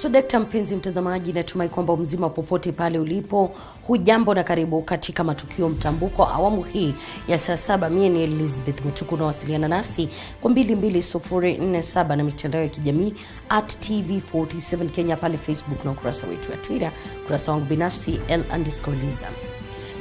So dakta, mpenzi mtazamaji, natumai kwamba mzima popote pale ulipo. Hujambo na karibu katika Matukio Mtambuko awamu hii ya saa 7. Mimi ni Elizabeth Mutuku, na wasiliana nasi kwa 22047 na mitandao ya kijamii @TV47 Kenya pale Facebook na ukurasa wetu wa Twitter, ukurasa wangu binafsi L_Liza.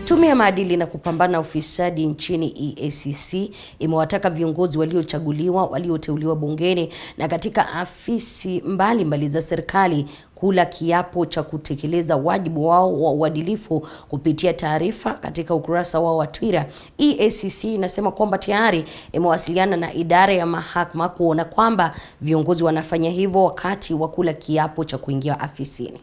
Tume ya Maadili na kupambana na ufisadi nchini IEBC imewataka viongozi waliochaguliwa, walioteuliwa bungeni na katika afisi mbalimbali za serikali kula kiapo cha kutekeleza wajibu wao wa uadilifu kupitia taarifa. Katika ukurasa wao wa Twitter, IEBC inasema kwamba tayari imewasiliana na idara ya mahakama kuona kwamba viongozi wanafanya hivyo wakati wa kula kiapo cha kuingia afisini.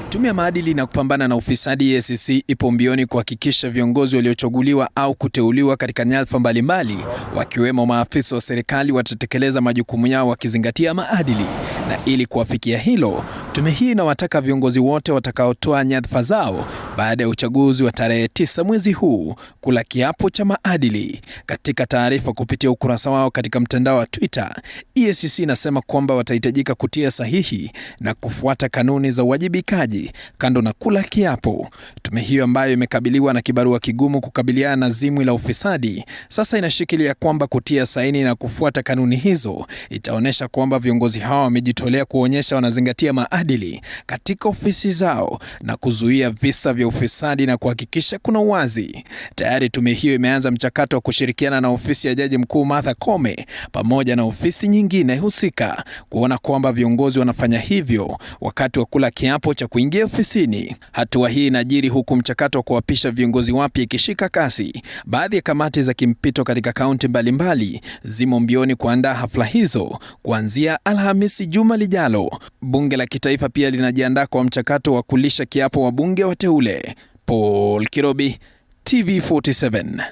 Tume ya Maadili na kupambana na ufisadi IEBC ipo mbioni kuhakikisha viongozi waliochaguliwa au kuteuliwa katika nyadhifa mbalimbali, wakiwemo maafisa wa serikali, watatekeleza majukumu yao wakizingatia maadili. Na ili kuwafikia hilo, tume hii inawataka viongozi wote watakaotoa nyadhifa zao baada ya uchaguzi wa tarehe 9 mwezi huu kula kiapo cha maadili. Katika taarifa kupitia ukurasa wao katika mtandao wa Twitter, IEBC inasema kwamba watahitajika kutia sahihi na kufuata kanuni za uwajibikaji kando na kula kiapo. Tume hiyo ambayo imekabiliwa na kibarua kigumu kukabiliana na zimwi la ufisadi, sasa inashikilia kwamba kutia saini na kufuata kanuni hizo itaonesha kwamba viongozi hao wamejitolea kuonyesha wanazingatia maadili katika ofisi zao na kuzuia visa vya ufisadi na kuhakikisha kuna uwazi. Tayari tume hiyo imeanza mchakato wa kushirikiana na ofisi ya Jaji Mkuu Martha Koome pamoja na ofisi nyingine husika kuona kwamba viongozi wanafanya hivyo wakati wa kula kiapo cha kuingia ofisini. Hatua hii inajiri huku mchakato wa kuwapisha viongozi wapya ikishika kasi. Baadhi ya kamati za kimpito katika kaunti mbalimbali zimo mbioni kuandaa hafla hizo kuanzia Alhamisi juma lijalo. Bunge la kitaifa pia linajiandaa kwa mchakato wa kulisha kiapo wabunge wateule. Paul Kirobi, TV47.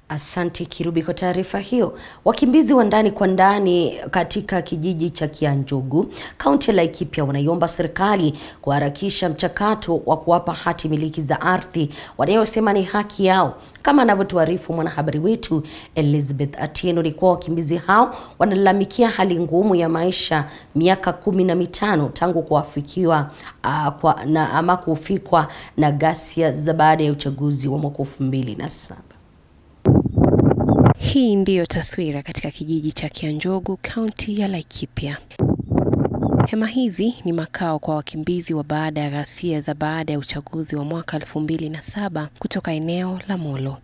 Asante Kirubi kwa taarifa hiyo. Wakimbizi wa ndani kwa ndani katika kijiji cha Kianjogu, kaunti ya Laikipia, wanaiomba serikali kuharakisha mchakato wa kuwapa hati miliki za ardhi wanayosema ni haki yao. Kama anavyotuarifu mwanahabari wetu Elizabeth Atieno, ni kwa wakimbizi hao wanalalamikia hali ngumu ya maisha miaka 15 tangu kuafikiwa kufikwa na ghasia za baada ya uchaguzi wa mwaka 2007. Hii ndiyo taswira katika kijiji cha Kianjogu, kaunti ya Laikipia. Hema hizi ni makao kwa wakimbizi wa baada ya ghasia za baada ya uchaguzi wa mwaka 2007 kutoka eneo la Molo.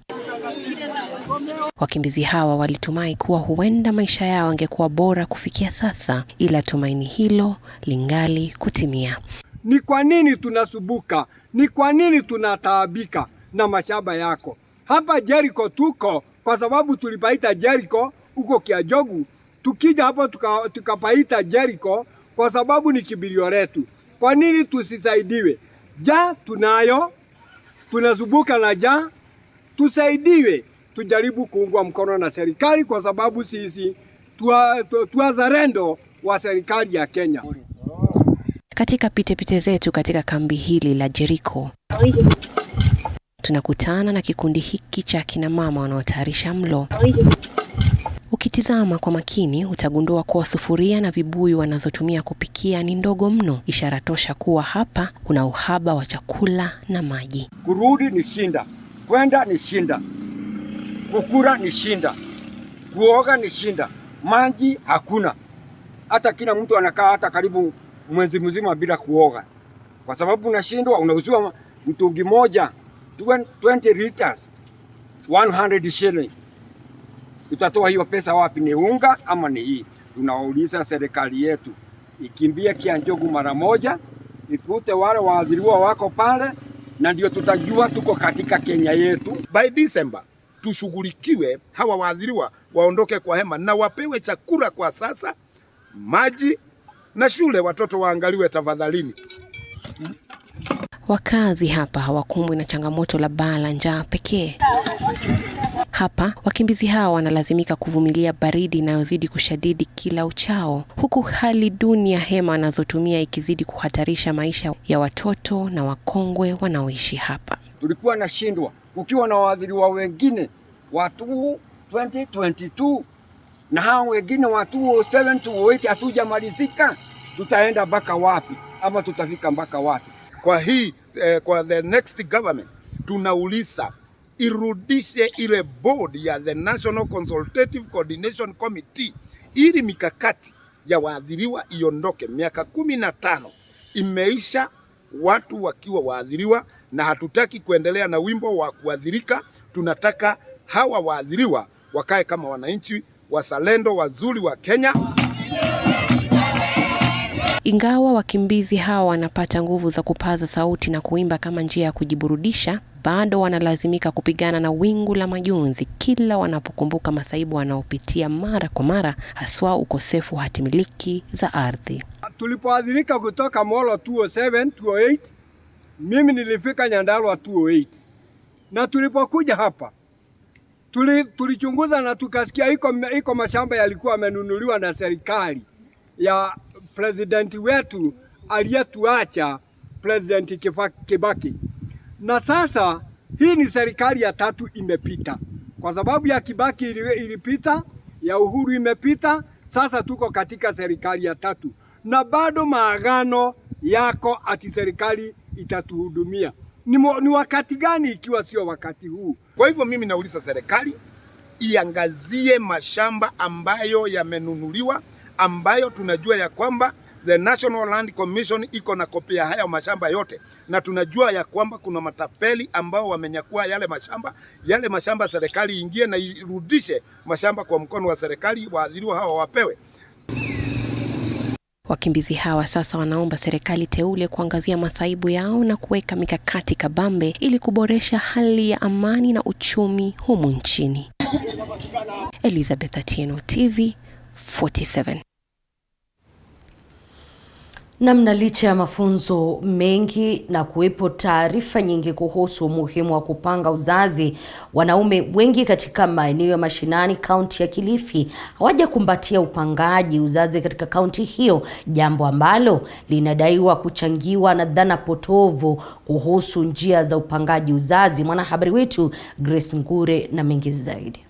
Wakimbizi hawa walitumai kuwa huenda maisha yao yangekuwa bora kufikia sasa, ila tumaini hilo lingali kutimia. Ni kwa nini tunasubuka? Ni kwa nini tunataabika na mashamba yako? Hapa Jericho tuko kwa sababu tulipaita Jericho huko Kianjogu. Tukija hapo tukapaita Jericho kwa sababu ni kibilio letu. Kwa nini tusisaidiwe? Tunayo, tunasubuka na tusaidiwe. Tujaribu kuungwa mkono na serikali kwa sababu sisi tuwazalendo wa serikali ya Kenya. Katika pite zetu katika kambi hili la Jericho, tunakutana na kikundi hiki cha kina mama wanaotayarisha mlo. Ukitizama kwa makini utagundua kuwa sufuria na vibuyu wanazotumia kupikia ni ndogo mno, ishara tosha kuwa hapa kuna uhaba wa chakula na maji. Kurudi ni shinda, kwenda ni shinda, kukura ni shinda, kuoga ni shinda, maji hakuna. Hata kila mtu anakaa hata karibu mwezi mzima bila kuoga. Kwa sababu unashindwa, unauziwa mtungi moja 20 liters 100 shilling. Utatoa hiyo pesa wapi? Ni unga ama ni hii? Tunauliza serikali yetu ikimbie Kianjogu mara moja, ikute wale waadhiriwa wako pale, na ndio tutajua tuko katika Kenya yetu. By December tushughulikiwe, hawa waadhiriwa waondoke kwa hema na wapewe chakula kwa sasa, maji na shule watoto waangaliwe tafadhalini. Wakazi hapa hawakumbwi na changamoto la baa la njaa pekee. Hapa wakimbizi hawa wanalazimika kuvumilia baridi inayozidi kushadidi kila uchao, huku hali duni ya hema wanazotumia ikizidi kuhatarisha maisha ya watoto na wakongwe wanaoishi hapa. Tulikuwa na shindwa ukiwa na waadhiriwa wengine watu 2022 na hao wengine wa 207 208 hatujamalizika, tutaenda mpaka wapi ama tutafika mpaka wapi? Kwa hii kwa the next government tunauliza irudishe ile board ya the National Consultative Coordination Committee ili mikakati ya waadhiriwa iondoke. Miaka 15 imeisha watu wakiwa waadhiriwa, na hatutaki kuendelea na wimbo wa kuadhirika. Tunataka hawa waadhiriwa wakae kama wananchi wazalendo wazuri wa Kenya. Ingawa wakimbizi hawa wanapata nguvu za kupaza sauti na kuimba kama njia ya kujiburudisha, bado wanalazimika kupigana na wingu la majonzi kila wanapokumbuka masaibu wanaopitia mara kwa mara, haswa ukosefu wa hatimiliki za ardhi. Tulipoadhirika kutoka Molo 207 208, mimi nilifika Nyandarua 208. Na tulipokuja hapa tulichunguza na tukasikia iko mashamba yalikuwa yamenunuliwa na serikali ya president wetu aliyetuacha, President Kibaki. Na sasa hii ni serikali ya 3 imepita. Kwa sababu ya Kibaki ilipita, ya Uhuru imepita, sasa tuko katika serikali ya 3. Na bado maagano yako ati serikali itatuhudumia. Ni wakati gani ikiwa sio wakati huu? Kwa hivyo mimi nauliza serikali iangazie mashamba ambayo yamenunuliwa, ambayo tunajua ya kwamba the National Land Commission iko na kopia haya mashamba yote, na tunajua ya kwamba kuna matapeli ambao wamenyakua yale mashamba serikali ingie na irudishe mashamba kwa mkono wa serikali, waadhiriwa hawa wapewe. Wakimbizi hawa sasa wanaomba serikali teule kuangazia masaibu yao na kuweka mikakati kabambe ili kuboresha hali ya amani na uchumi humu nchini. Elizabeth Atieno, TV 47. Namna licha ya mafunzo mengi na kuwepo taarifa nyingi kuhusu umuhimu wa kupanga uzazi, wanaume wengi katika maeneo ya mashinani kaunti ya Kilifi hawajakumbatia upangaji uzazi katika kaunti hiyo, jambo ambalo linadaiwa kuchangiwa na dhana potovu kuhusu njia za upangaji uzazi. Mwanahabari wetu Grace Ngure na mengi zaidi.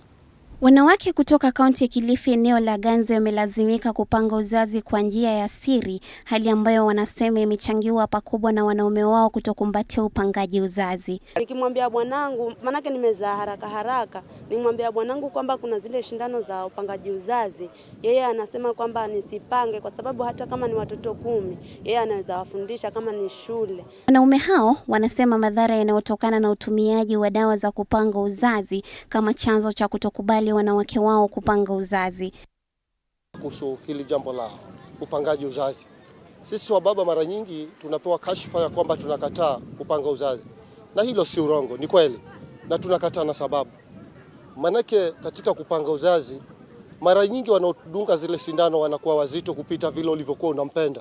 Wanawake kutoka kaunti ya Kilifi eneo la Ganze wamelazimika kupanga uzazi kwa njia ya siri, hali ambayo wanasema imechangiwa pakubwa na wanaume wao kutokumbatia upangaji uzazi. Nikimwambia bwanangu, manake nimezaa haraka, nimwambia bwanangu kwamba kuna zile shindano za upangaji uzazi, yeye anasema kwamba nisipange kwa sababu hata kama ni watoto 10, yeye anaweza wafundisha kama ni shule. Wanaume hao wanasema madhara yanayotokana na utumiaji wa dawa za kupanga uzazi kama chanzo cha kutokubali wanawake wao kupanga uzazi. Kuhusu hili jambo la upangaji uzazi, sisi wa baba mara nyingi tunapewa kashfa ya kwamba tunakataa kupanga uzazi, na hilo si urongo, ni kweli, na tunakataa na sababu. Manake katika kupanga uzazi mara nyingi wanaodunga zile sindano wanakuwa wazito kupita vile ulivyokuwa unampenda.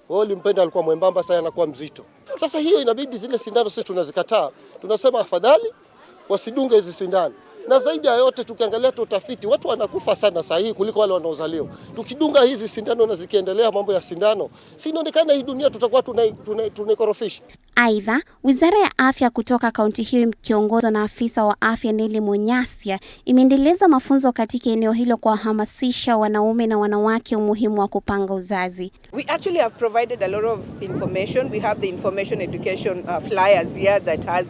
Wewe ulimpenda alikuwa mwembamba, sasa anakuwa mzito. Sasa hiyo inabidi zile sindano sisi tunazikataa. Tunasema afadhali wasidunge hizi sindano. Na zaidi ya yote tukiangalia utafiti, watu wanakufa sana saa hii kuliko wale wanaozaliwa. Tukidunga hizi sindano na zikiendelea mambo ya sindano, si inaonekana hii dunia tutakuwa tunaikorofisha. Aidha, Wizara ya Afya kutoka kaunti hiyo ikiongozwa na afisa wa afya Neli Munyasia imeendeleza mafunzo katika eneo hilo kwa kuhamasisha wanaume na wanawake umuhimu wa kupanga uzazi. We actually have provided a lot of information. We have the information education flyers here that has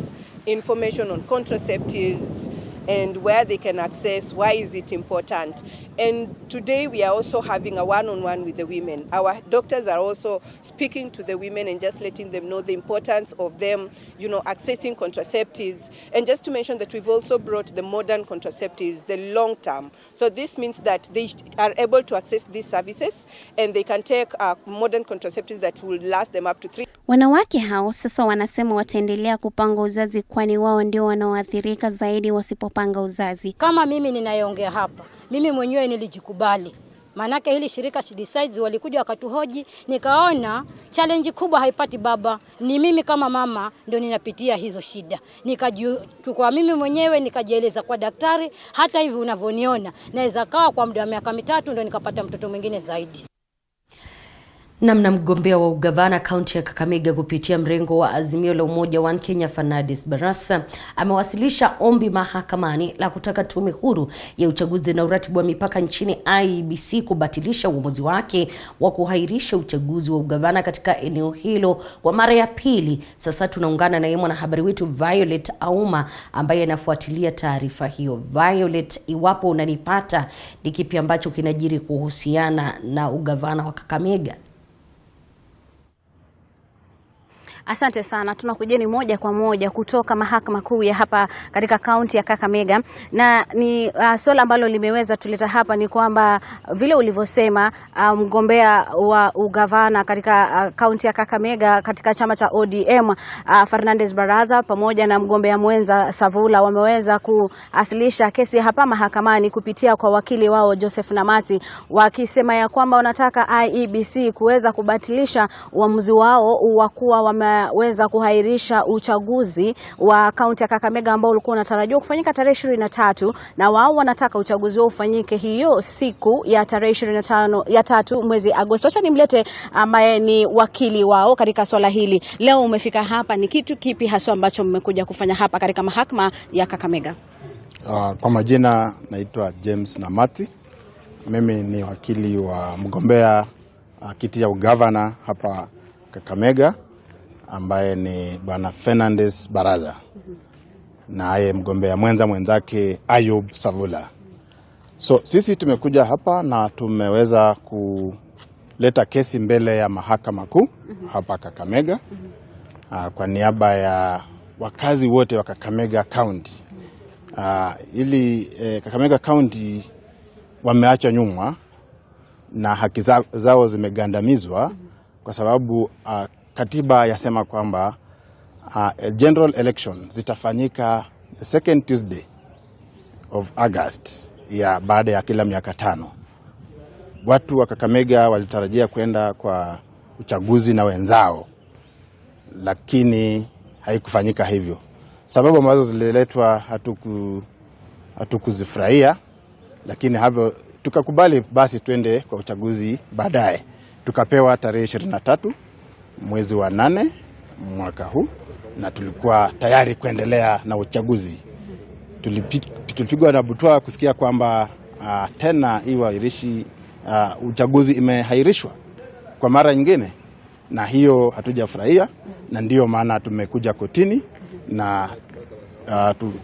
information on contraceptives and where they can access, why is it important. And today we are also having a one-on-one with the women. Our doctors are also speaking to the women and just letting them know the importance of them, accessing contraceptives. And just to mention that we've also brought the modern contraceptives, the long term. So this means that they are able to access these services and they can take modern contraceptives that will last them up to 3. Wanawake hao sasa wanasema wataendelea kupanga uzazi kwani wao ndio wanaoathirika zaidi wasipopanga uzazi. Kama mimi ninayeongea hapa, mimi mwenyewe nilijikubali. Manake hili shirika She Decides walikuja wakatuhoji, nikaona challenge kubwa haipati baba, ni mimi kama mama ndio ninapitia hizo shida. Nikachukua mimi mwenyewe nikajieleza kwa daktari, hata hivi unavyoniona naweza kaa kwa muda wa miaka 3 ndio nikapata mtoto mwingine zaidi. Namna mgombea wa ugavana kaunti ya Kakamega kupitia mrengo wa Azimio la Umoja wa Kenya Fernades Barasa amewasilisha ombi mahakamani la kutaka tume huru ya uchaguzi na uratibu wa mipaka nchini IEBC kubatilisha uamuzi wake wa kuairisha uchaguzi wa ugavana katika eneo hilo kwa mara ya pili. Sasa tunaungana na yeye mwanahabari wetu Violet Auma ambaye anafuatilia taarifa hiyo. Violet, iwapo unanipata, ni kipi ambacho kinajiri kuhusiana na ugavana wa Kakamega? Asante sana. Tunakujeni moja kwa moja kutoka mahakama kuu ya hapa katika kaunti ya Kakamega, na ni swala ambalo limeweza tuleta hapa ni kwamba vile ulivyosema, mgombea wa ugavana katika kaunti ya Kakamega katika chama cha ODM Fernades Barasa pamoja na mgombea mwenza Savula wameweza kuwasilisha kesi hapa mahakamani kupitia kwa wakili wao Joseph Namati, wakisema ya kwamba wanataka IEBC kuweza kubatilisha uamuzi wao wa kuwa wameweza kuairisha uchaguzi wa kaunti ya Kakamega ambao ulikuwa unatarajiwa kufanyika tarehe 23, na wao wanataka uchaguzi wao ufanyike hiyo siku ya tarehe 25 ya 3 mwezi Agosti. Acha nimlete ambaye ni wakili wao katika swala hili. Leo umefika hapa, ni kitu kipi hasa ambacho mmekuja kufanya hapa katika mahakama ya Kakamega? Kwa majina naitwa James Namati. Mimi ni wakili wa mgombea kiti ya ugavana hapa Kakamega ambaye ni bwana Fernades Barasa na aye mgombea mwenzake Savula. So sisi tumekuja hapa na tumeweza kuleta kesi mbele ya mahakama kuu hapa Kakamega kwa niaba ya wakazi wote wa Kakamega County. Ili Kakamega County wameachwa nyuma na haki zao zimegandamizwa kwa sababu katiba yasema kwamba general election zitafanyika the second Tuesday of August ya baada ya kila miaka 5. Watu wa Kakamega walitarajia kwenda kwa uchaguzi na wenzao, lakini haikufanyika hivyo. Sababu ambazo zililetwa hatukuzifurahia, lakini hapo tukakubali basi twende kwa uchaguzi baadaye. Tukapewa tarehe 23 mwezi wa 8 mwaka huu na tulikuwa tayari kuendelea na uchaguzi. Tulipigwa na butwa kusikia kwamba tena iwairishi uchaguzi imehairishwa kwa mara nyingine, na hiyo hatujafurahia, na ndio maana tumekuja kotini na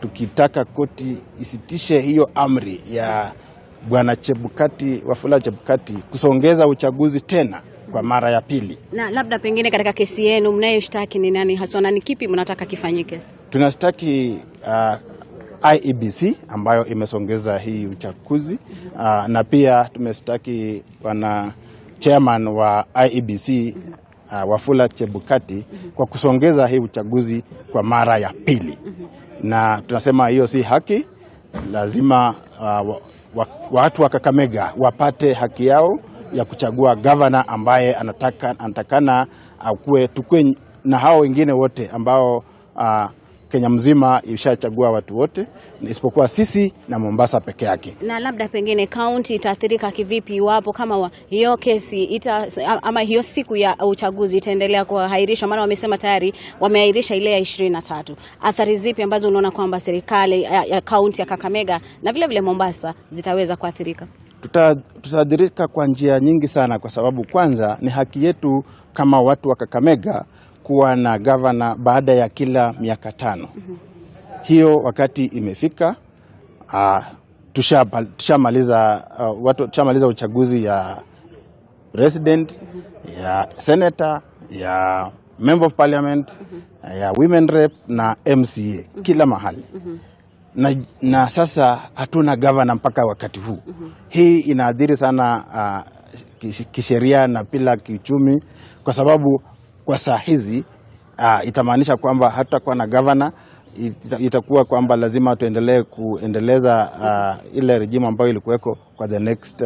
tukitaka koti isitishe hiyo amri ya bwana Wafula Chebukati kusongeza uchaguzi tena kwa mara ya pili. Na labda pengine katika kesi yenu mnayoshtaki ni nani hasa, na ni kipi mnataka kifanyike? Tunashtaki IEBC ambayo imesongeza hii uchaguzi, na pia tumeshtaki bwana chairman wa IEBC Wafula Chebukati kwa kusongeza hii uchaguzi kwa mara ya pili. Na tunasema hiyo si haki. Lazima watu wa Kakamega wapate haki yao ya kuchagua governor ambaye anatakana tukue na hao wengine wote ambao Kenya mzima ishachagua watu wote isipokuwa sisi na Mombasa peke yake. Na labda pengine kaunti itaathirika kivipi iwapo kama hiyo kesi ama hiyo siku ya uchaguzi itaendelea kuahirisha? Maana wamesema tayari wameahirisha ile ya 23. Athari zipi ambazo unaona kwamba serikali ya kaunti ya Kakamega na vile vile Mombasa zitaweza kuathirika? Tutaathirika kwa njia nyingi sana, kwa sababu kwanza ni haki yetu kama watu wa Kakamega kuwa na governor baada ya kila miaka 5. Hiyo wakati imefika. Tushamaliza uchaguzi ya president, ya senator, ya member of parliament, ya women rep na MCA kila mahali. Na sasa hatuna governor mpaka wakati huu. Hii inaadhiri sana kisheria na pila kiuchumi, kwa sababu kwa saa hizi itamaanisha kwamba hata kwa na governor itakuwa kwamba lazima tuendelee kuendeleza ile regime ambayo ilikuweko kwa the next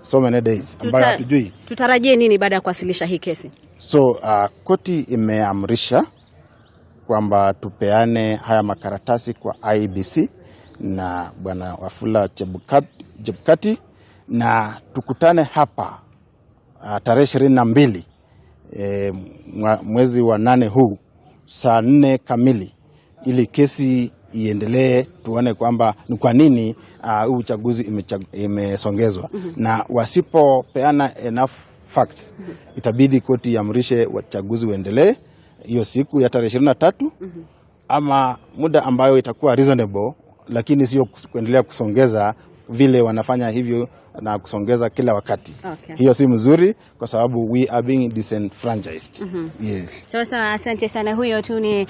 so many days ambayo hatujui. Tutarajie nini baada ya kuwasilisha hii kesi? So koti imeamrisha kwamba tupeane haya makaratasi kwa IEBC na bwana Wafula Chebukati na tukutane hapa tarehe 22 mwezi wa 8 huu saa 4 kamili ili kesi iendelee, tuone kwamba ni kwa nini huu uchaguzi imesongezwa. Na wasipopeana enough facts, itabidi koti iamrishe uchaguzi uendelee hiyo siku ya tarehe 23 ama muda ambayo itakuwa reasonable, lakini sio kuendelea kusongeza vile wanafanya hivyo na kusongeza kila wakati. Okay. Hiyo si mzuri kwa sababu we are being disenfranchised. Yes. Sawa, asante sana. Huyo tu ni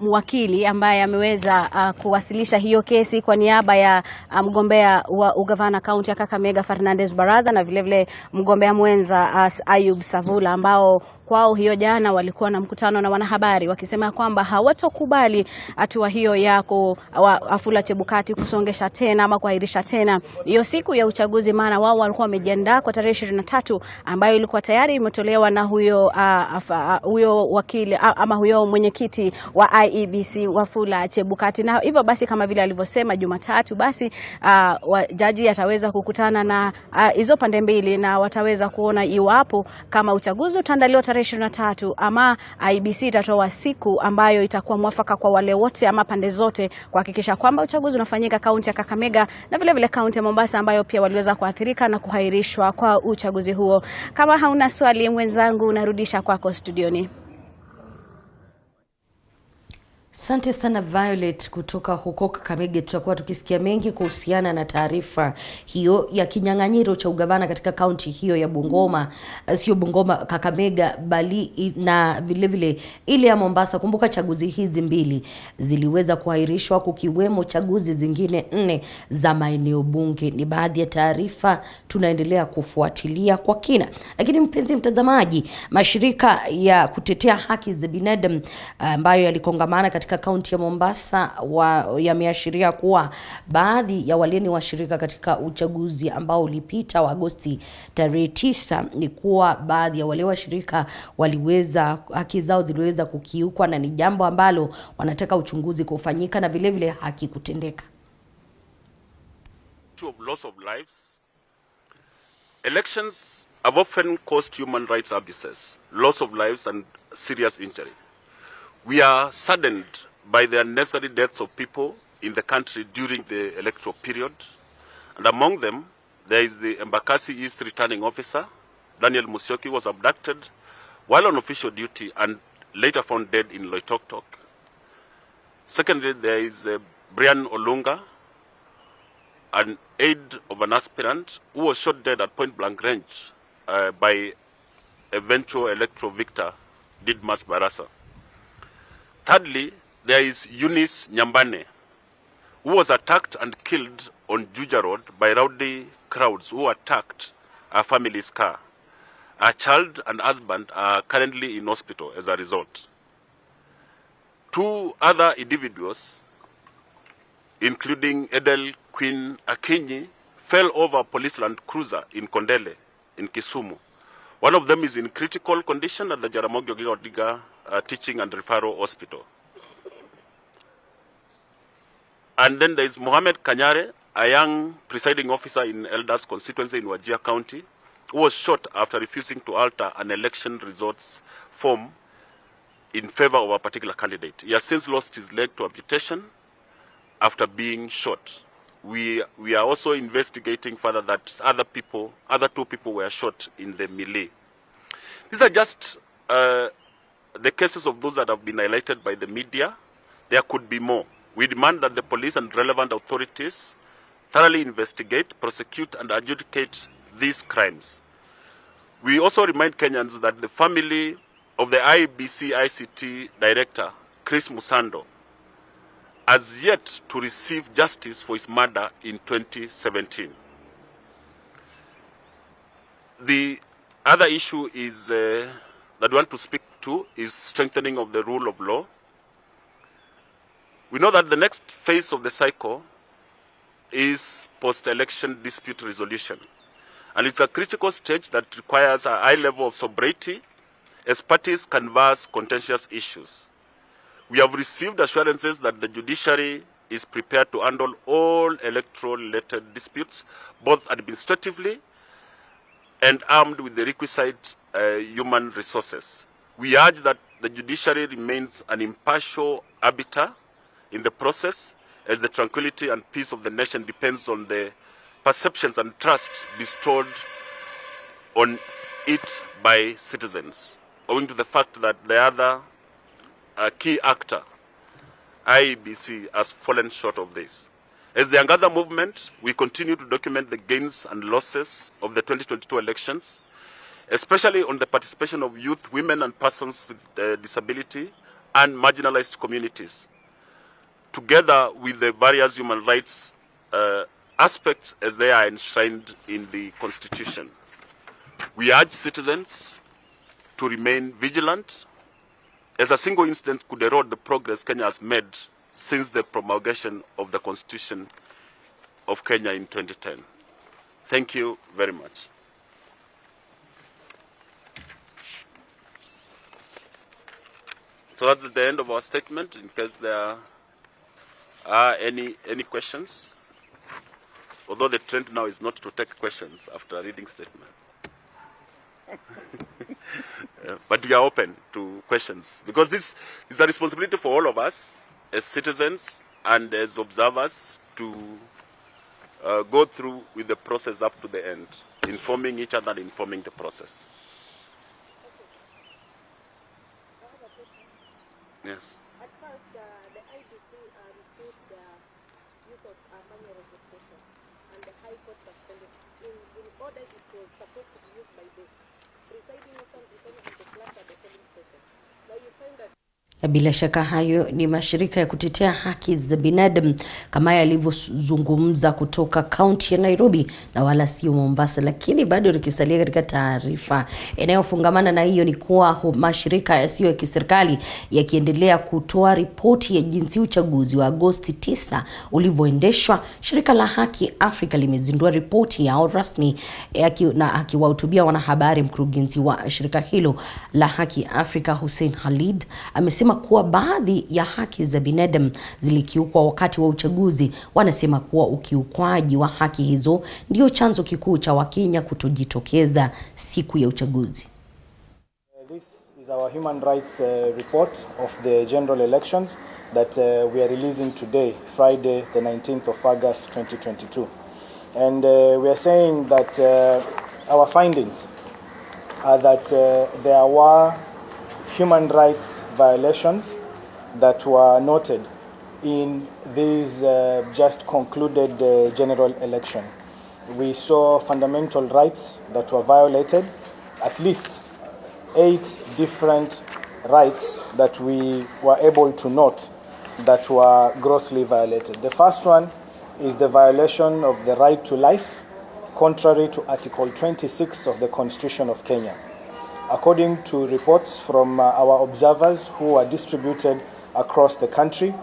mwakili ambaye ameweza kuwasilisha hiyo kesi kwa niaba ya mgombea wa ugavana kaunti ya Kakamega Fernades Barasa, na vile vile mgombea mwenza Ayub Savula, ambao kwao hiyo jana walikuwa na mkutano na wanahabari wakisema kwamba hawatokubali hatua hiyo ya Wafula Chebukati kusongesha tena ama kuairisha tena hiyo siku ya uchaguzi, maana wao walikuwa wamejiandaa kwa tarehe 23 ambayo ilikuwa tayari imetolewa na huyo wakili ama huyo mwenyekiti wa IEBC Wafula Chebukati. Na hivyo basi, kama vile alivyosema Jumatatu, basi jaji ataweza kukutana na hizo pande mbili na wataweza kuona iwapo kama uchaguzi utaandaliwa tarehe 23 ama IEBC itatoa siku ambayo itakuwa mwafaka kwa wale wote ama pande zote kuhakikisha kwamba uchaguzi unafanyika kaunti ya Kakamega na vile vile kaunti ya Mombasa, ambayo pia waliweza kuathirika na kuhairishwa kwa uchaguzi huo. Kama hauna swali mwenzangu, narudisha kwako studioni. Asante sana Violet kutoka huko Kakamega. Tutakuwa tukisikia mengi kuhusiana na taarifa hiyo ya kinyang'anyiro cha ugavana katika kaunti hiyo ya Bungoma, sio Bungoma, Kakamega, bali na vile vile ile ya Mombasa. Kumbuka chaguzi hizi mbili ziliweza kuahirishwa, kukiwemo chaguzi zingine 4 za maeneo bunge. Ni baadhi ya taarifa tunaendelea kufuatilia kwa kina. Lakini mpenzi mtazamaji, mashirika ya kutetea haki za binadamu ambayo yalikongamana katika kaunti ya Mombasa yameashiria kuwa baadhi ya walieni washirika katika uchaguzi ambao ulipita wa Agosti tarehe 9 ni kuwa baadhi ya wale washirika haki zao ziliweza kukiukwa, na ni jambo ambalo wanataka uchunguzi kufanyika na vile vile haki kutendeka. Loss of lives. Elections have often caused human rights abuses, loss of lives and serious injury. We are saddened by the unnecessary deaths of people in the country during the electoral period. And among them, there is the Embakasi East returning officer, Daniel Musyoki, was abducted while on official duty and later found dead in Loitoktok. Secondly, there is Brian Olunga, an aide of an aspirant who was shot dead at point-blank range by eventual electoral victor Didmas Barasa. Thirdly, there is Eunice Nyambane, who was attacked and killed on Juja Road by rowdy crowds who attacked her family's car. Her child and husband are currently in hospital as a result. 2 other individuals, including Edel Queen Akinyi, fell over a police land cruiser in Kondele in Kisumu. One of them is in critical condition at the Jaramogi Oginga Odinga Teaching and Referral Hospital. And then there is Mohamed Kanyare, a young presiding officer in Elders constituency in Wajir County, who was shot after refusing to alter an election results form in favor of a particular candidate. He has since lost his leg to amputation after being shot. We are also investigating further that other 2 people were shot in the melee. These are just the cases of those that have been highlighted by the media. There could be more. We demand that the police and relevant authorities thoroughly investigate, prosecute, and adjudicate these crimes. We also remind Kenyans that the family of the IEBC ICT director, Chris Musando, has yet to receive justice for his murder in 2017. The other issue is that we want to speak to is strengthening of the rule of law. We know that the next phase of the cycle is post-election dispute resolution. And it's a critical stage that requires a high level of sobriety as parties converse contentious issues. We have received assurances that the judiciary is prepared to handle all electoral-related disputes, both administratively and armed with the requisite human resources. We urge that the judiciary remains an impartial arbiter in the process, as the tranquility and peace of the nation depends on the perceptions and trust bestowed on it by citizens, owing to the fact that the other key actor, IEBC, has fallen short of this. As the Angaza movement, we continue to document the gains and losses of the 2022 elections, especially on the participation of youth, women, and persons with disability and marginalized communities, together with the various human rights aspects as they are enshrined in the Constitution. We urge citizens to remain vigilant, as a single incident could erode the progress Kenya has made since the promulgation of the Constitution of Kenya in 2010. Thank you very much. So that's the end of our statement. In case there are any questions, although the trend now is not to take questions after reading statement. But we are open to questions, because this is a responsibility for all of us as citizens and as observers to go through with the process up to the end, informing each other and informing the process. Yes. At first, the IEBC refused the use of manual registration, and the High Court suspended it. In order, it was supposed to be used by the presiding officer depending on the class at the polling station. Now you find that bila shaka hayo ni mashirika ya kutetea haki za binadamu kama yalivyozungumza kutoka kaunti ya Nairobi na wala sio Mombasa. Lakini bado tukisalia katika taarifa inayofungamana na hiyo, ni kuwa mashirika yasiyo ya kiserikali yakiendelea kutoa ripoti ya jinsi uchaguzi wa Agosti 9 ulivyoendeshwa. Shirika la Haki Afrika limezindua ripoti yao rasmi akiwahutubia wanahabari. Mkurugenzi wa shirika hilo la Haki Afrika Hussein Khalid amesema kuwa baadhi ya haki za binadamu zilikiukwa wakati wa uchaguzi. Wanasema kuwa ukiukwaji wa haki hizo ndio chanzo kikuu cha Wakenya kutojitokeza siku ya uchaguzi. This is our human rights report of the general elections that we are releasing today, Friday the 19th of August 2022. And we are saying that our findings are that there were human rights violations that were noted in this just concluded general election. We saw fundamental rights that were violated, at least 8 different rights that we were able to note that were grossly violated. The first one is the violation of the right to life, contrary to Article 26 of the Constitution of Kenya. According to reports from our observers who are distributed across the country,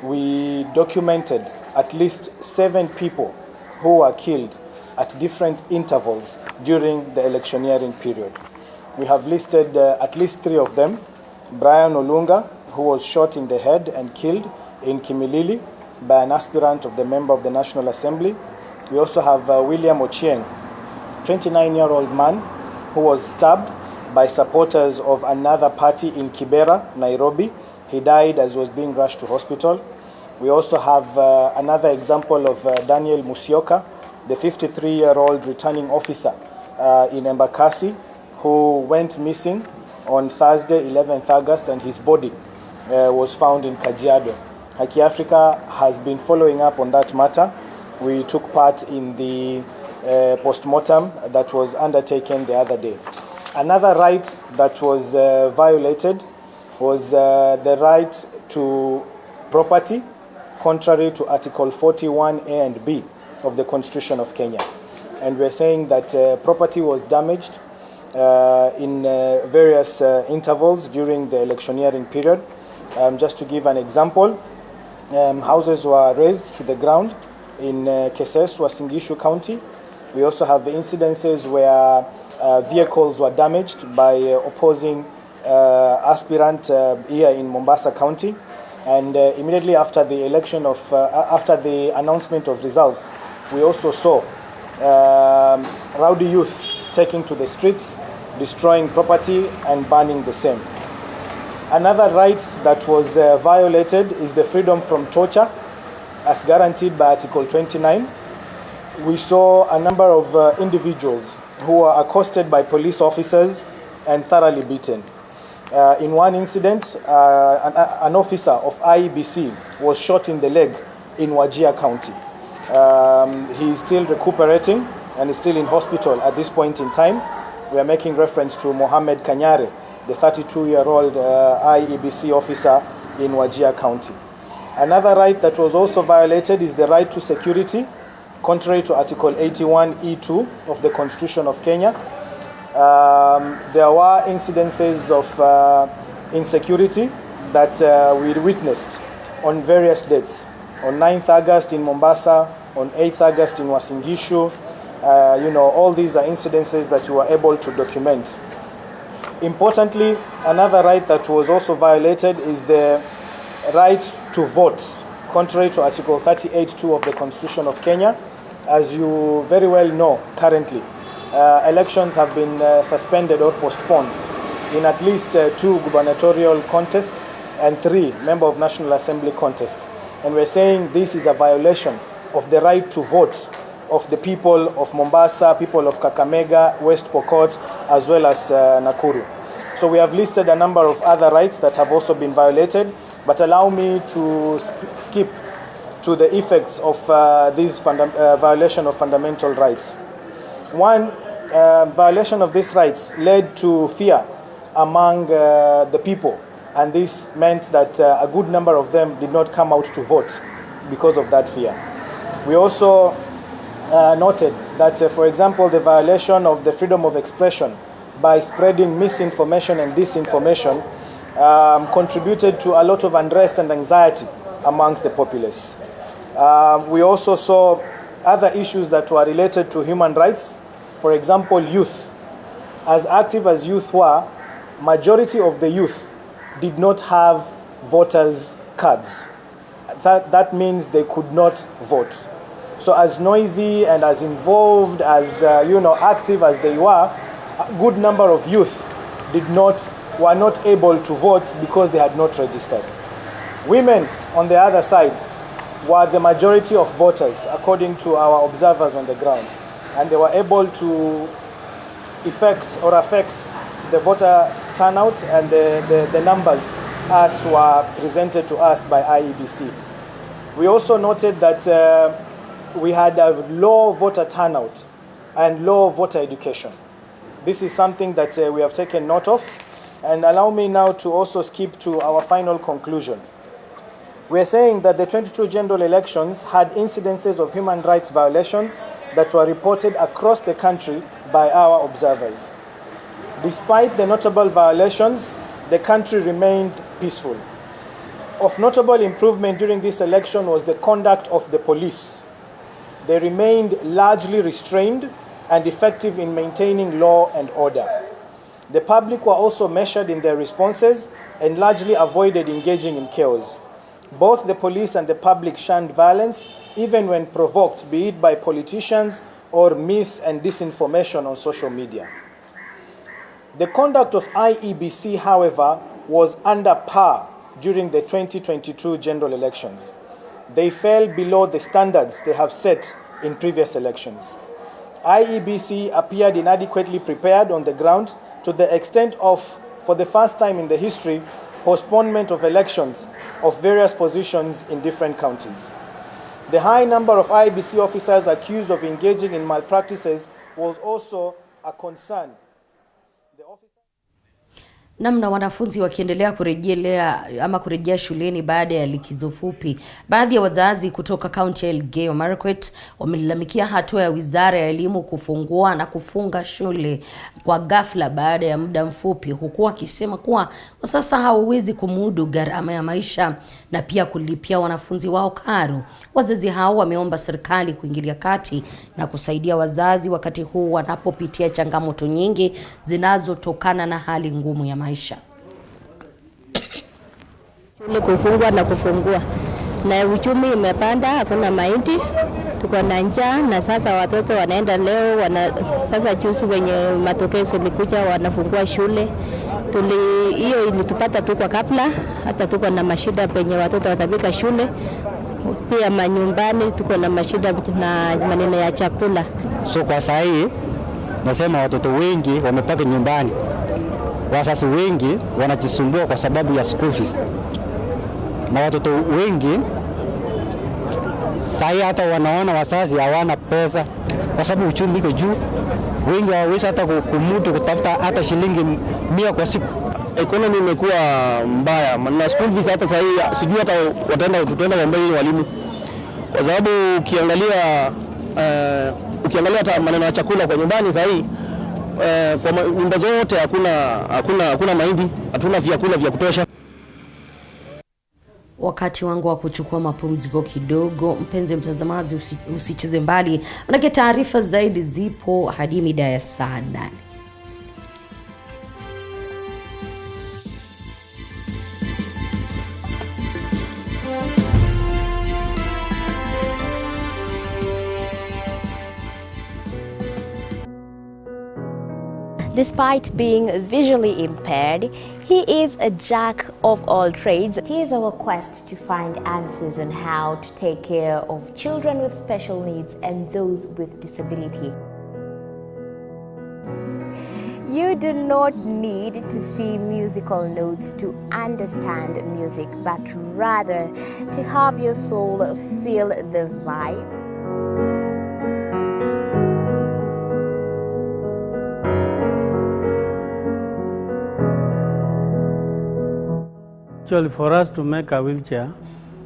we documented at least 7 people who were killed at different intervals during the electioneering period. We have listed at least 3 of them. Brian Olunga, who was shot in the head and killed in Kimilili by an aspirant of the member of the National Assembly. We also have William Ochieng, 29-year-old man who was stabbed by supporters of another party in Kibera, Nairobi. He died as he was being rushed to hospital. We also have another example of Daniel Musyoka, the 53-year-old returning officer in Embakasi, who went missing on Thursday, 11th August, and his body was found in Kajiado. Haki Africa has been following up on that matter. We took part in the post-mortem that was undertaken the other day. Another right that was violated was the right to property, contrary to Article 41A and B of the Constitution of Kenya. And we're saying that property was damaged in various intervals during the electioneering period. Just to give an example, houses were razed to the ground in Keses, Uasin Gishu County. We also have incidences where vehicles were damaged by opposing aspirant here in Mombasa County. And immediately after the election after the announcement of results, we also saw rowdy youth taking to the streets destroying property and burning the same. Another right that was violated is the freedom from torture as guaranteed by Article 29. We saw a number of individuals who were accosted by police officers and thoroughly beaten. In one incident, an officer of IEBC was shot in the leg in Wajir County. He is still recuperating and is still in hospital at this point in time. We are making reference to Mohammed Kanyare, the 32-year-old IEBC officer in Wajir County. Another right that was also violated is the right to security, contrary to Article 81(e)(2) of the Constitution of Kenya. There were incidences of insecurity that we witnessed on various dates. On 9th August in Mombasa, on 8th August in Uasin Gishu. All these are incidences that we were able to document. Importantly, another right that was also violated is the right to vote, contrary to Article 38(2) of the Constitution of Kenya. As you very well know, currently, elections have been suspended or postponed in at least 2 gubernatorial contests and 3 Member of National Assembly contests. And we're saying this is a violation of the right to vote of the people of Mombasa, people of Kakamega, West Pokot, as well as Nakuru. So we have listed a number of other rights that have also been violated, but allow me to skip to the effects of this violation of fundamental rights. One, violation of these rights led to fear among the people, and this meant that a good number of them did not come out to vote because of that fear. We also noted that, for example, the violation of the freedom of expression by spreading misinformation and disinformation contributed to a lot of unrest and anxiety amongst the populace. We also saw other issues that were related to human rights. For example, youth. As active as youth were, majority of the youth did not have voters' cards. That means they could not vote. So as noisy and as involved, as active as they were, a good number of youth were not able to vote because they had not registered. Women, on the other side, were the majority of voters, according to our observers on the ground, and they were able to affect the voter turnout and the numbers as were presented to us by IEBC. We also noted that we had a low voter turnout and low voter education. This is something that we have taken note of, and allow me now to also skip to our final conclusion. We are saying that the 22 general elections had incidences of human rights violations that were reported across the country by our observers. Despite the notable violations, the country remained peaceful. Of notable improvement during this election was the conduct of the police. They remained largely restrained and effective in maintaining law and order. The public were also measured in their responses and largely avoided engaging in chaos. Both the police and the public shunned violence, even when provoked, be it by politicians or mis- and disinformation on social media. The conduct of IEBC, however, was under par during the 2022 general elections. They fell below the standards they have set in previous elections. IEBC appeared inadequately prepared on the ground to the extent of, for the first time in the history, postponement of elections of various positions in different counties. The high number of IEBC officers accused of engaging in malpractices was also a concern. Namna wanafunzi wakiendelea kurejea shuleni baada ya likizo fupi. Baadhi ya wazazi kutoka kaunti ya Elgeyo Marakwet wamelalamikia hatua ya Wizara ya Elimu kufungua na kufunga shule kwa ghafla baada ya muda mfupi, huku wakisema kuwa sasa hawawezi kumudu gharama ya maisha na pia kulipia wanafunzi wao karo. Wazazi hao wameomba serikali kuingilia kati na kusaidia wazazi wakati huu wanapopitia changamoto nyingi zinazotokana na hali ngumu ya maisha. Shule kufungwa na kufungua, na uchumi imepanda, hakuna mahindi, tuko na njaa na sasa watoto wanaenda leo sasa juzi wenye Matokezo likuja wanafungua shule. Hiyo ilitupata tu kwa kabla, hata tuko na mashida penye watoto watafika shule. Pia manyumbani tuko na mashida na maneno ya chakula. So kwa saa hii nasema watoto wengi wamepaka nyumbani. Wazazi wengi wanajisumbua kwa sababu ya school fees. Na watoto wengi saa hii hata wanaona wazazi hawana pesa kwa sababu uchumi iko juu. Wengi hawawezi hata kumudu kutafuta hata shilingi 100 kwa siku. Economy imekuwa mbaya na school fees hata sasa hii sijui hata tutaenda kuomba walimu. Kwa sababu ukiangalia hata maneno ya chakula kwa nyumbani sasa hii kwa nyumba zote hakuna mahindi, hatuna vyakula vya kutosha. Wakati wangu wa kuchukua mapumziko kidogo, mpenzi mtazamaji, usicheze mbali. Manake taarifa zaidi zipo hadi mida ya saa 8. Despite being visually impaired, he is a jack of all trades. It is our quest to find answers on how to take care of children with special needs and those with disability. You do not need to see musical notes to understand music, but rather to have your soul feel the vibe. Actually, for us to make a wheelchair,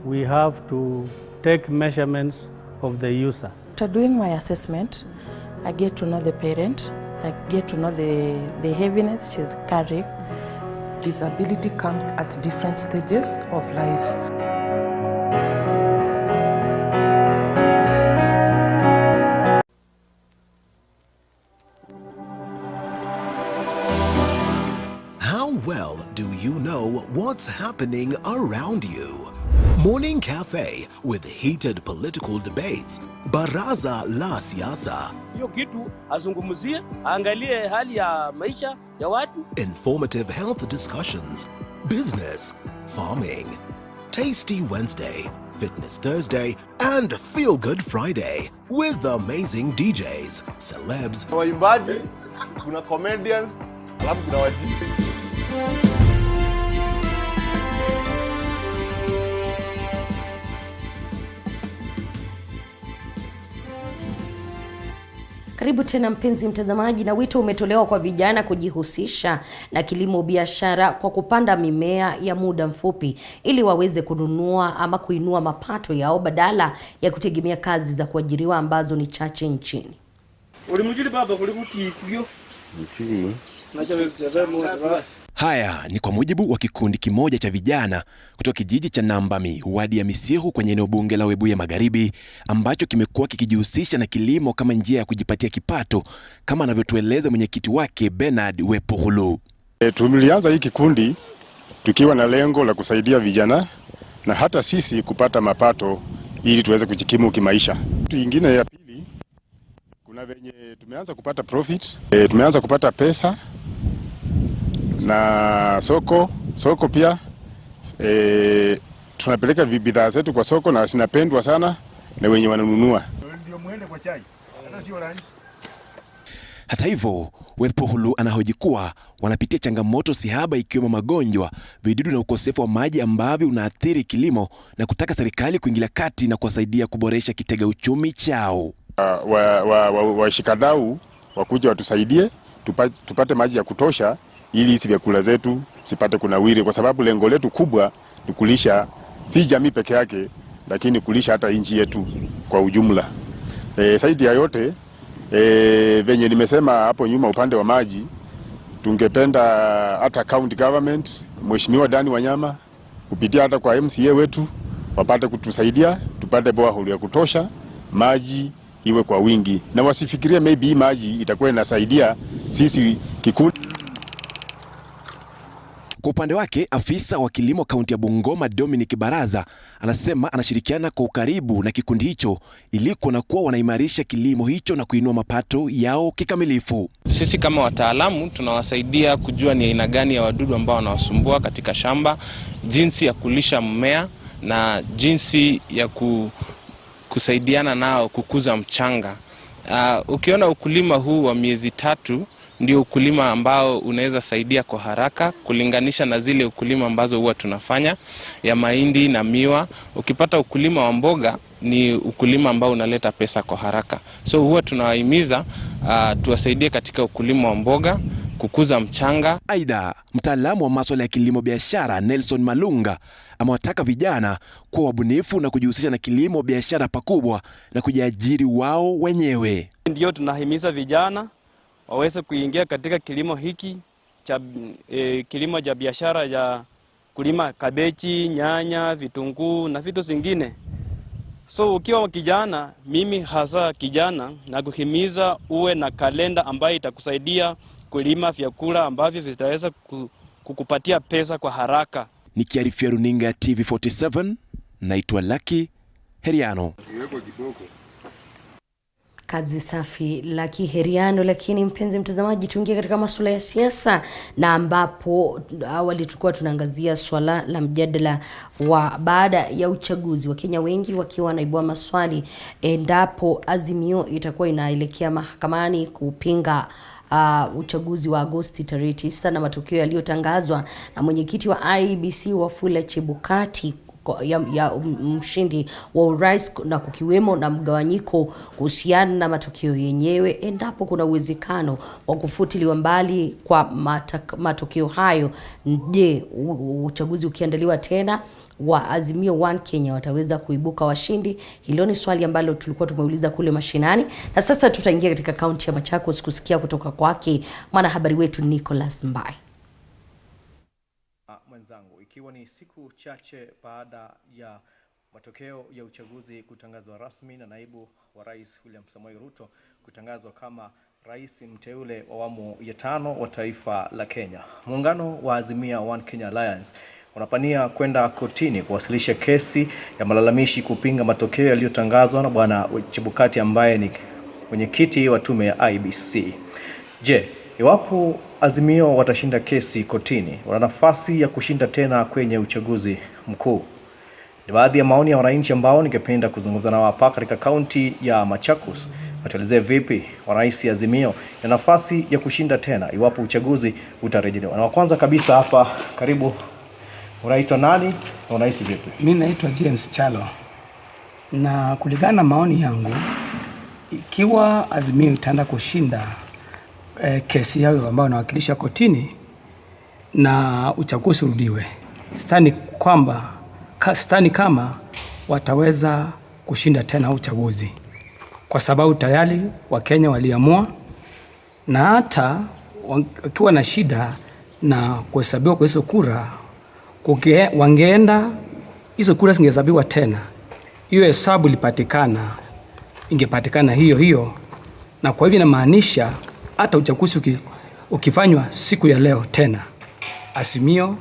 we have to take measurements of the user. After doing my assessment, I get to know the parent, I get to know the heaviness she's carrying. Disability comes at different stages of life. Well, do you know what's happening around you? Morning Cafe with heated political debates. Baraza la siasa. Hiyo kitu azungumzie, angalie hali ya maisha ya watu. Informative health discussions. Business, farming. Tasty Wednesday, Fitness Thursday, and Feel Good Friday with amazing DJs, celebs. Waimbaji, kuna comedians, alafu kuna wajibu. Karibu tena mpenzi mtazamaji, na wito umetolewa kwa vijana kujihusisha na kilimo biashara kwa kupanda mimea ya muda mfupi ili waweze kununua ama kuinua mapato yao badala ya kutegemea kazi za kuajiriwa ambazo ni chache nchini. Ulimjuli baba kulikutifyo. Mchili. Haya ni kwa mujibu wa kikundi kimoja cha vijana kutoka kijiji cha Nambami, wadi ya Misihu kwenye eneo bunge la Webuye Magharibi, ambacho kimekuwa kikijihusisha na kilimo kama njia ya kujipatia kipato, kama anavyotueleza mwenyekiti wake Bernard Wepohulu. Tulianza hii kikundi tukiwa na lengo la kusaidia vijana na hata sisi kupata mapato ili tuweze kujikimu kimaisha. Kitu kingine ya pili, kuna venye tumeanza kupata profit, tumeanza kupata pesa na soko pia tunapeleka bidhaa zetu kwa soko na zinapendwa sana na wenye wananunua. Ndio muende kwa chai. Hata sio rangi. Hata hivyo, Wepohulu anahoji kuwa wanapitia changamoto sihaba ikiwemo magonjwa, vidudu na ukosefu wa maji ambavyo unaathiri kilimo, na kutaka serikali kuingilia kati na kuwasaidia kuboresha kitega uchumi chao. Washikadau wakuja watusaidie tupate maji ya kutosha ili hizi vyakula zetu sipate kunawiri, kwa sababu lengo letu kubwa ni kulisha si jamii peke yake, lakini kulisha hata nchi yetu kwa ujumla. Zaidi ya yote, venye nimesema hapo nyuma, upande wa maji tungependa hata county government, Mheshimiwa Dani Wanyama kupitia hata kwa MCA wetu wapate kutusaidia tupate borehole ya kutosha, maji iwe kwa wingi, na wasifikirie maybe maji itakuwa inasaidia sisi kikundi. Kwa upande wake, afisa wa kilimo kaunti ya Bungoma Dominic Barasa anasema anashirikiana kwa ukaribu na kikundi hicho ili kuona kuwa wanaimarisha kilimo hicho na kuinua mapato yao kikamilifu. Sisi kama wataalamu tunawasaidia kujua ni aina gani ya wadudu ambao wanawasumbua katika shamba, jinsi ya kulisha mmea na jinsi ya kusaidiana nao kukuza mchanga. Ukiona ukulima huu wa miezi 3 ndio ukulima ambao unaweza saidia kwa haraka kulinganisha na zile ukulima ambazo huwa tunafanya ya mahindi na miwa. Ukipata ukulima wa mboga ni ukulima ambao unaleta pesa kwa haraka. So huwa tunawahimiza tuwasaidie katika ukulima wa mboga, kukuza mchanga. Aidha, mtaalamu wa masuala ya kilimo biashara Nelson Malunga amewataka vijana kuwa wabunifu na kujihusisha na kilimo biashara pakubwa na kujiajiri wao wenyewe. Ndio tunahimiza vijana waweze kuingia katika kilimo hiki cha kilimo cha biashara ya kulima kabeji, nyanya, vitunguu na vitu zingine. So ukiwa kijana, mimi hasa kijana, na kuhimiza uwe na kalenda ambayo itakusaidia kulima vyakula ambavyo vitaweza kukupatia pesa kwa haraka. Nikiarifia runinga ya TV47, naitwa Lucky Heriano. Kazi safi Lucky Heriano. Lakini mpenzi mtazamaji, tuingie katika masuala ya siasa, na ambapo awali tulikuwa tunaangazia swala la mjadala wa baada ya uchaguzi, Wakenya wengi wakiwa wanaibua maswali endapo Azimio itakuwa inaelekea mahakamani kupinga uchaguzi wa Agosti tarehe 9 na matokeo yaliyotangazwa na mwenyekiti wa IEBC Wafula Chebukati ya mshindi wa urais, na kukiwemo na mgawanyiko kuhusiana na matokeo yenyewe, endapo kuna uwezekano wa kufutiliwa mbali kwa matokeo hayo. Je, uchaguzi ukiandaliwa tena wa Azimio 1 Kenya wataweza kuibuka washindi? Hilo ni swali ambalo tulikuwa tumeuliza kule mashinani, na sasa tutaingia katika kaunti ya Machakos kusikia kutoka kwake mwanahabari wetu Nicholas Mbai. Mwenzangu, ikiwa ni siku chache baada ya matokeo ya uchaguzi kutangazwa rasmi na naibu wa rais William Samoei Ruto kutangazwa kama rais mteule wa awamu ya 5 wa taifa la Kenya, muungano wa Azimio 1 Kenya Alliance unapania kwenda kotini kuwasilisha kesi ya malalamishi kupinga matokeo yaliyotangazwa na bwana Chebukati ambaye ni mwenyekiti wa tume ya IEBC. Je, iwapo Azimio watashinda kesi kotini, wana nafasi ya kushinda tena kwenye uchaguzi mkuu? Ni baadhi ya maoni ya wananchi ambao ningependa kuzungumza nao hapa katika kaunti ya Machakos. Watuelezee vipi wanahisi Azimio na nafasi ya kushinda tena iwapo uchaguzi utarejelewa. Na wa kwanza kabisa hapa, karibu, unaitwa nani na unahisi vipi? Mimi naitwa James Chalo, na kulingana na maoni yangu, ikiwa Azimio itaenda kushinda kesi yao ambayo inawakilisha kotini na uchaguzi urudiwe, sidhani kama wataweza kushinda tena uchaguzi, kwa sababu tayari Wakenya waliamua, na hata wakiwa na shida na kuhesabiwa kwa hizo kura, wangeenda hizo kura zingehesabiwa tena, hiyo hesabu ingepatikana hiyo, na kwa hivyo inamaanisha hata uchaguzi ukifanywa siku ya leo tena, Azimio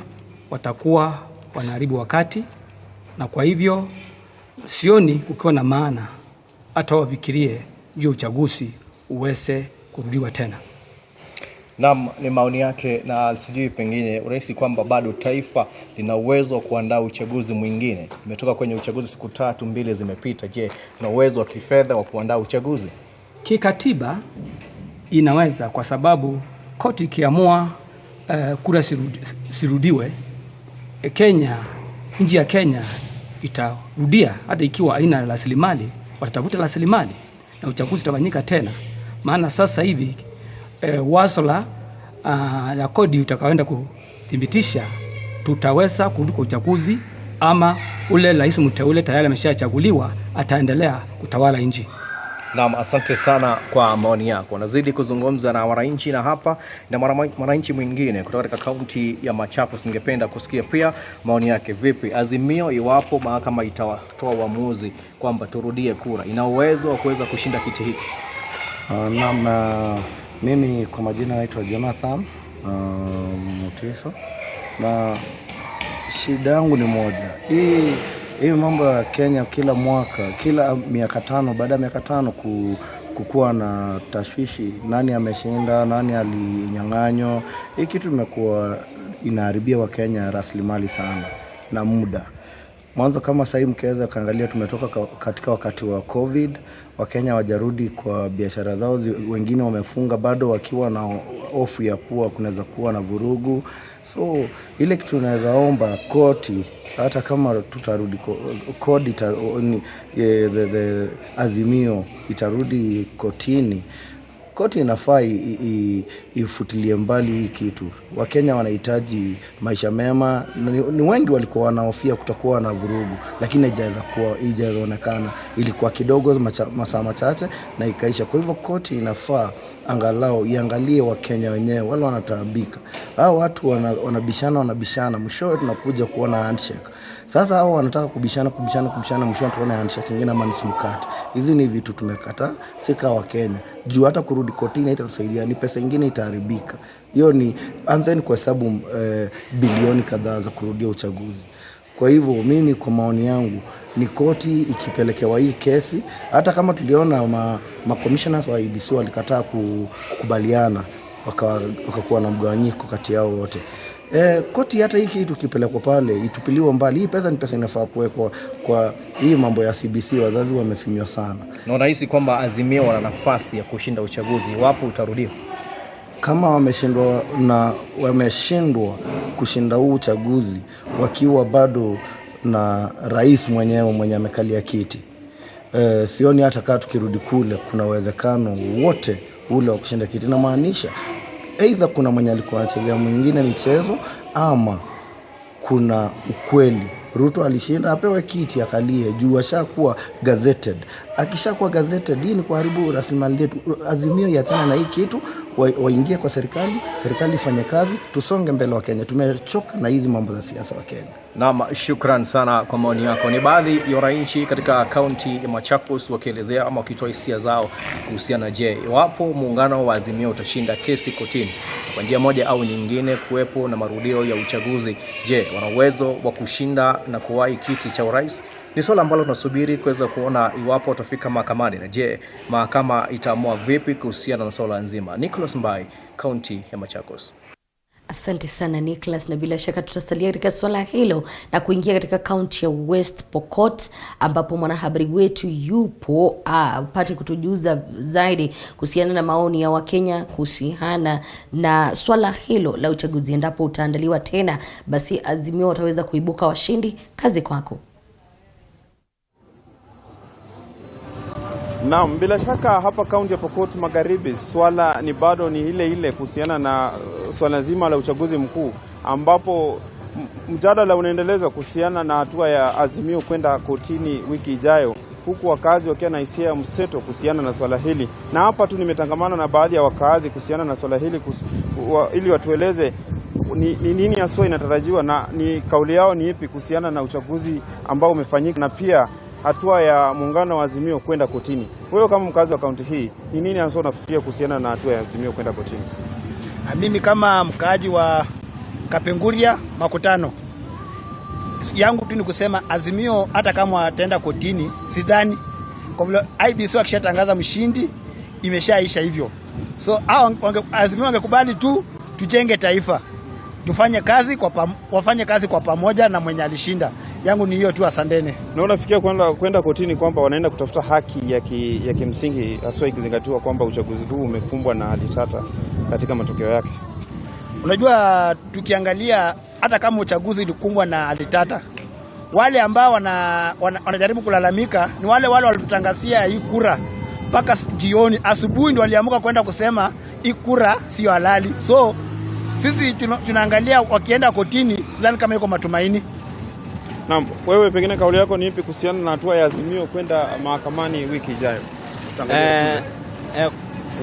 watakuwa wanaharibu wakati, na kwa hivyo sioni kukiwa na maana hata wafikirie juu uchaguzi uweze kurudiwa tena. Naam, ni maoni yake. Na sijui pengine unahisi kwamba bado taifa lina uwezo wa kuandaa uchaguzi mwingine? Imetoka kwenye uchaguzi siku 2 zimepita. Je, tuna uwezo wa kifedha wa kuandaa uchaguzi? Kikatiba inaweza, kwa sababu koti ikiamua kura sirudiwe, nchi ya Kenya itarudia. Hata ikiwa haina rasilimali, watatafuta rasilimali na uchaguzi utafanyika tena. Maana sasa hivi wazo la kodi utakaoenda kuthibitisha tutaweza kurudi kwa uchaguzi, ama ule rais mteule tayari ameshachaguliwa ataendelea kutawala nchi. Naam, asante sana kwa maoni yako. Nazidi kuzungumza na wananchi, na hapa na mwananchi mwingine kutoka katika kaunti ya Machakos. Ningependa kusikia pia maoni yake. Vipi Azimio, iwapo mahakama itatoa uamuzi kwamba turudie kura, ina uwezo wa kuweza kushinda kiti hiki? Naam, mimi kwa majina naitwa Jonathan Mutiso. na shida yangu ni moja. Hii mambo ya Kenya kila mwaka, kila miaka 5, baada ya miaka 5 kukuwa na tashwishi, nani ameshinda, nani alinyang'anywa. Hii kitu imekuwa inaharibia wa Kenya rasilimali sana na muda. Mwanzo kama sasa mkiweza kaangalia, tumetoka katika wakati wa COVID, Wakenya wajarudi kwa biashara zao, wengine wamefunga bado wakiwa na hofu ya kuwa kunaweza kuwa na vurugu. So ile kitu tunaweza omba koti, hata kama tutarudi kodi, the Azimio itarudi kotini, koti inafaa ifutilie mbali hii kitu. Wakenya wanahitaji maisha mema. Ni wengi walikuwa wanahofia kutakuwa na vurugu, lakini haijaonekana. Ilikuwa kidogo, masaa machache na ikaisha. Kwa hivyo koti inafaa angalau iangalie Wakenya wenyewe, wale wanataabika. Hao watu wanabishana, mwishowe tunakuja kuona handshake. Sasa hao wanataka kubishana, mwishowe tuone handshake nyingine ama nismukati. Hizi ni vitu tumekataa sika wa Kenya. Juu hata kurudi kotini haitatusaidia, ni pesa nyingine itaharibika. Hiyo ni anzeni kwa sababu bilioni kadhaa za kurudia uchaguzi. Kwa hivyo mimi kwa maoni yangu ni koti ikipelekewa hii kesi, hata kama tuliona commissioners wa IEBC walikataa kukubaliana, wakakuwa na mgawanyiko kati yao wote. Koti hata hii kitu kipelekwa pale itupiliwe mbali. Hii pesa ni pesa inafaa kuwekwa kwa hii mambo ya CBC. Wazazi wamefinywa sana. Na unahisi kwamba Azimio wana nafasi ya kushinda uchaguzi wapo utarudiwa? Kama wameshindwa kushinda huu uchaguzi wakiwa bado na rais mwenye amekalia kiti, sioni hata kama tukirudi kule kuna uwezekano wote ule wa kushinda kiti. Na maanisha either kuna mwenye alikuwa anachezea mwingine michezo, ama kuna ukweli Ruto alishinda, apewe kiti akalie juu ashakuwa gazetted. Akishakuwa gazetted, hii ni kuharibu rasilimali yetu. Azimio iachane na hii kitu, waingie kwa serikali ifanye kazi, tusonge mbele wa Kenya. Tumechoka na hizi mambo za siasa wa Kenya. Naam, shukran sana kwa maoni yako. Ni baadhi ya wananchi katika kaunti ya Machakos wakielezea ama wakitoa hisia zao kuhusiana je, iwapo muungano wa Azimio utashinda kesi kotini kwa njia moja au nyingine, kuwepo na marudio ya uchaguzi, je, wana uwezo wa kushinda na kuwahi kiti cha urais? Ni swala ambalo tunasubiri kuweza kuona iwapo utafika mahakamani, na je, mahakama itaamua vipi kuhusiana na swala nzima. Nicholas Mbai, kaunti ya Machakos. Asante sana Nicholas, na bila shaka tutasalia katika swala hilo na kuingia katika kaunti ya West Pokot, ambapo mwanahabari wetu yupo upate kutujuza zaidi kuhusiana na maoni ya Wakenya kuhusiana na swala hilo la uchaguzi. Endapo utaandaliwa tena, basi Azimio wataweza kuibuka washindi. Kazi kwako. Naam, bila shaka hapa kaunti ya Pokot Magharibi swala ni bado ni ile kuhusiana na swala zima la uchaguzi mkuu, ambapo mjadala unaendelezwa kuhusiana na hatua ya Azimio kwenda kotini wiki ijayo, huku wakazi wakiwa na hisia mseto kuhusiana na swala hili. Na hapa tu nimetangamana na baadhi ya wakazi kuhusiana na swala hili ili watueleze ni nini haswa inatarajiwa na ni kauli yao ni ipi kuhusiana na uchaguzi ambao umefanyika, na pia hatua ya muungano wa Azimio kwenda kotini. Wewe kama mkazi wa kaunti hii, ni nini hasa unafikiria kuhusiana na hatua ya Azimio kwenda kotini? Mimi kama mkaaji wa Kapenguria Makutano, yangu tu ni kusema Azimio hata kama wataenda kotini sidhani, kwa vile IEBC wakishatangaza mshindi imeshaisha hivyo. So Azimio wangekubali tu tujenge taifa, wafanye kazi kwa pamoja na mwenye alishinda. Yangu ni hiyo tu, asanteni. Na unafikia kwenda kotini kwamba wanaenda kutafuta haki ya kimsingi, haswa ikizingatiwa kwamba uchaguzi huu umekumbwa na hali tata katika matokeo yake? Unajua, tukiangalia hata kama uchaguzi ulikumbwa na hali tata, wale ambao wanajaribu kulalamika ni wale walitutangazia hii kura mpaka jioni. Asubuhi ndio waliamuka kwenda kusema hii kura sio halali. So sisi tunaangalia wakienda kotini, sidhani kama iko matumaini. Naam, wewe pengine kauli yako ni ipi kuhusiana na hatua ya Azimio kwenda mahakamani wiki ijayo?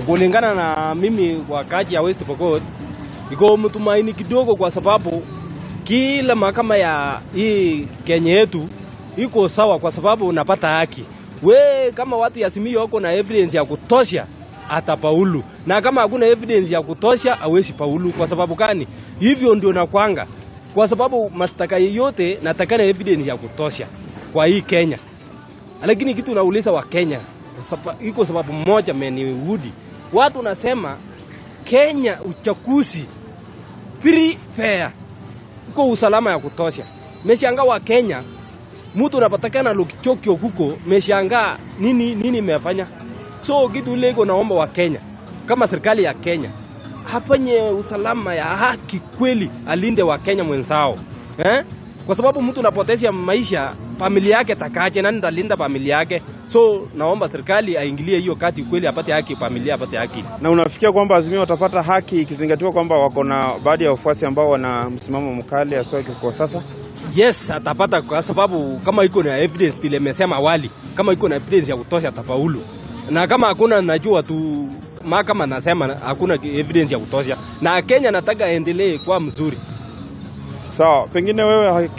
Kulingana na mimi wakati ya West Pokot, iko mtumaini kidogo, kwa sababu kila mahakama ya hii Kenya yetu iko sawa, kwa sababu unapata haki. We kama watu ya Azimio wako na evidence ya kutosha atapaulu, na kama hakuna evidence ya kutosha hawezi paulu. Kwa sababu gani? Hivyo ndio nakwanga kwa sababu mashtaka yote natakana evidence ya kutosha kwa hii Kenya. Lakini kitu nauliza wa Kenya, iko sababu moja meniudi. Watu nasema Kenya uchaguzi free fair, uko usalama ya kutosha. Meshangaa wa Kenya, mtu unapatikana Lokichokio huko, meshangaa nini imefanya. So kitu ile iko naomba wa Kenya, kama serikali ya Kenya hafanye usalama ya haki kweli, alinde wa Kenya mwenzao. Kwa sababu mtu unapoteza maisha, familia yake takaje, nani ndalinda familia yake? So naomba serikali aingilie hiyo kati kweli, apate haki, familia apate haki. Na unafikia kwamba Azimio watapata haki ikizingatiwa kwamba wako na baadhi ya wafuasi ambao wana msimamo mkali aswa kwa sasa? Yes, atapata kwa sababu kama iko na evidence vile nimesema awali, kama iko na evidence ya kutosha atafaulu. Na kama hakuna, najua tu mahakama nasema hakuna evidence ya kutosha, na Kenya nataka endelee kwa mzuri. Sawa, pengine wewe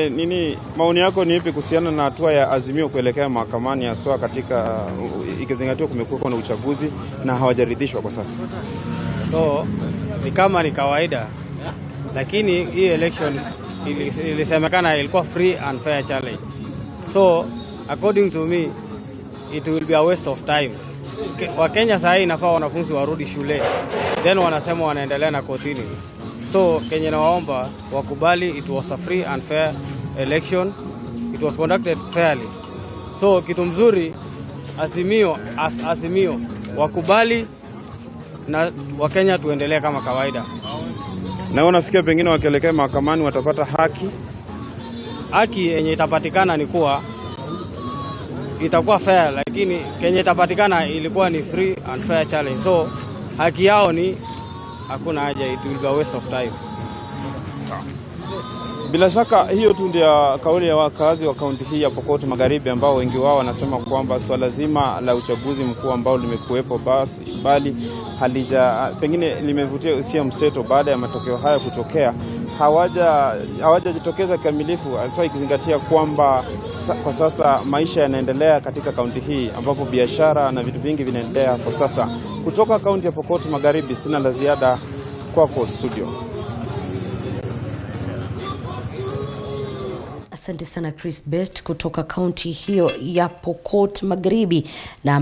nini maoni yako ni ipi kuhusiana na hatua ya Azimio kuelekea mahakamani aswa katika ikizingatiwa kumekuwa na uchaguzi na hawajaridhishwa kwa sasa? So ni kama ni kawaida, lakini hii election ilisemekana ilikuwa free and fair challenge. So according to me it will be a waste of time. Wakenya saa hii inafaa wanafunzi warudi shule, then wanasema wanaendelea na kotini. So Kenya nawaomba wakubali it was a free and fair election, it was conducted fairly. So kitu mzuri Azimio wakubali na Wakenya tuendelee kama kawaida. Na unafikia pengine wakielekea mahakamani watapata haki? Haki yenye itapatikana ni kuwa itakuwa fair, lakini Kenya itapatikana ilikuwa ni free and fair challenge. So haki yao ni hakuna haja, it will be a waste of time. Bila shaka hiyo tu ndio kauli ya wakazi wa kaunti hii ya Pokot Magharibi, ambao wengi wao wanasema kwamba swala zima la uchaguzi mkuu ambao limekuwepo bali pengine limevutia hisia mseto baada ya matokeo haya kutokea, hawajajitokeza kamilifu, hasa ikizingatia kwamba kwa sasa maisha yanaendelea katika kaunti hii ambapo biashara na vitu vingi vinaendelea kwa sasa. Kutoka kaunti ya Pokot Magharibi sina la ziada, kwako studio. Asante sana Chris Bet kutoka kaunti hiyo ya Pokot Magharibi na